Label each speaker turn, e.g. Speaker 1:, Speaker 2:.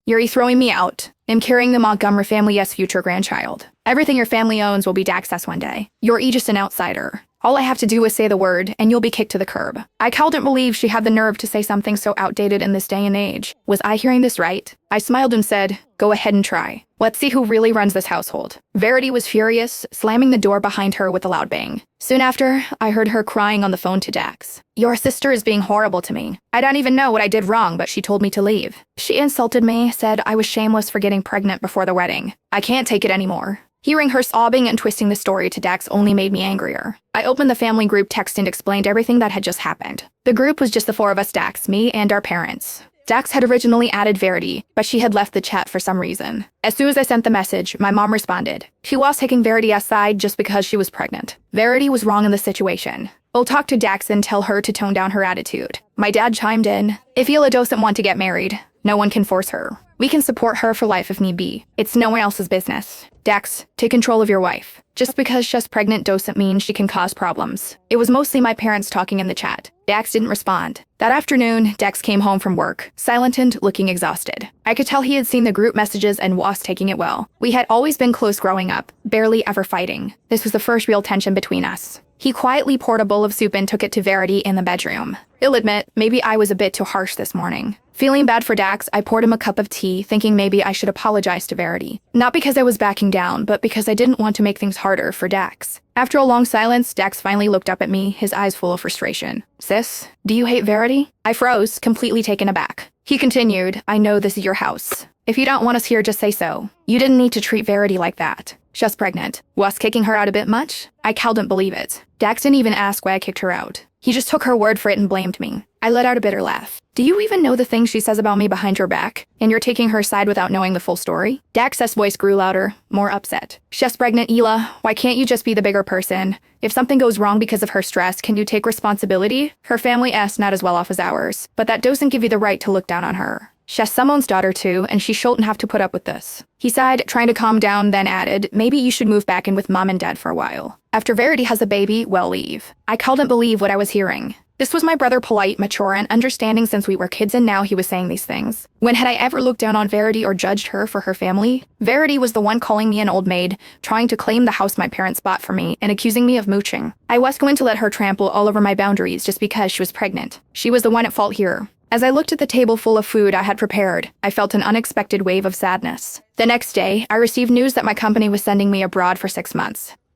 Speaker 1: You're throwing me out. I'm carrying the Montgomery family's future grandchild. Everything your family owns will be Dax's one day. You're just an outsider. All I have to do is say the word, and you'll be kicked to the curb. I couldn't believe she had the nerve to say something so outdated in this day and age. Was I hearing this right? I smiled and said, go ahead and try. Let's see who really runs this household. Verity was furious, slamming the door behind her with a loud bang. Soon after, I heard her crying on the phone to Dax. Your sister is being horrible to me. I don't even know what I did wrong, but she told me to leave. She insulted me, said I was shameless for getting pregnant before the wedding. I can't take it anymore. Hearing her sobbing and twisting the story to Dax only made me angrier. I opened the family group text and explained everything that had just happened. The group was just the four of us, Dax, me, and our parents. Dax had originally added Verity, but she had left the chat for some reason. As soon as I sent the message, my mom responded. She was taking Verity aside just because she was pregnant. Verity was wrong in the situation. We'll talk to Dax and tell her to tone down her attitude. My dad chimed in. If Hila doesn't want to get married, no one can force her. We can support her for life if need be. It's no one else's business. Dax, take control of your wife. Just because she's pregnant doesn't mean she can cause problems. It was mostly my parents talking in the chat. Dax didn't respond. That afternoon, Dax came home from work, silent and looking exhausted. I could tell he had seen the group messages and was taking it well. We had always been close growing up, barely ever fighting. This was the first real tension between us. He quietly poured a bowl of soup and took it to Verity in the bedroom. I'll admit, maybe I was a bit too harsh this morning. Feeling bad for Dax, I poured him a cup of tea, thinking maybe I should apologize to Verity. Not because I was backing down, but because I didn't want to make things harder for Dax. After a long silence, Dax finally looked up at me, his eyes full of frustration. Sis, do you hate Verity? I froze, completely taken aback. He continued, I know this is your house. If you don't want us here, just say so. You didn't need to treat Verity like that. She's pregnant. Was kicking her out a bit much? I couldn't believe it. Dax didn't even ask why I kicked her out. He just took her word for it and blamed me. I let out a bitter laugh. Do you even know the things she says about me behind your back? And you're taking her side without knowing the full story? Dax's voice grew louder, more upset. She's pregnant, Hila. Why can't you just be the bigger person? If something goes wrong because of her stress, can you take responsibility? Her family is not as well off as ours, but that doesn't give you the right to look down on her. She's someone's daughter too, and she shouldn't have to put up with this. He sighed, trying to calm down, then added, maybe you should move back in with mom and dad for a while. After Verity has a baby, we'll leave. I couldn't believe what I was hearing. This was my brother, polite, mature, and understanding since we were kids, and now he was saying these things. When had I ever looked down on Verity or judged her for her family? Verity was the one calling me an old maid, trying to claim the house my parents bought for me, and accusing me of mooching. I was going to let her trample all over my boundaries just because she was pregnant. She was the one at fault here. As I looked at the table full of food I had prepared, I felt an unexpected wave of sadness. The next day, I received news that my company was sending me abroad for 6 months.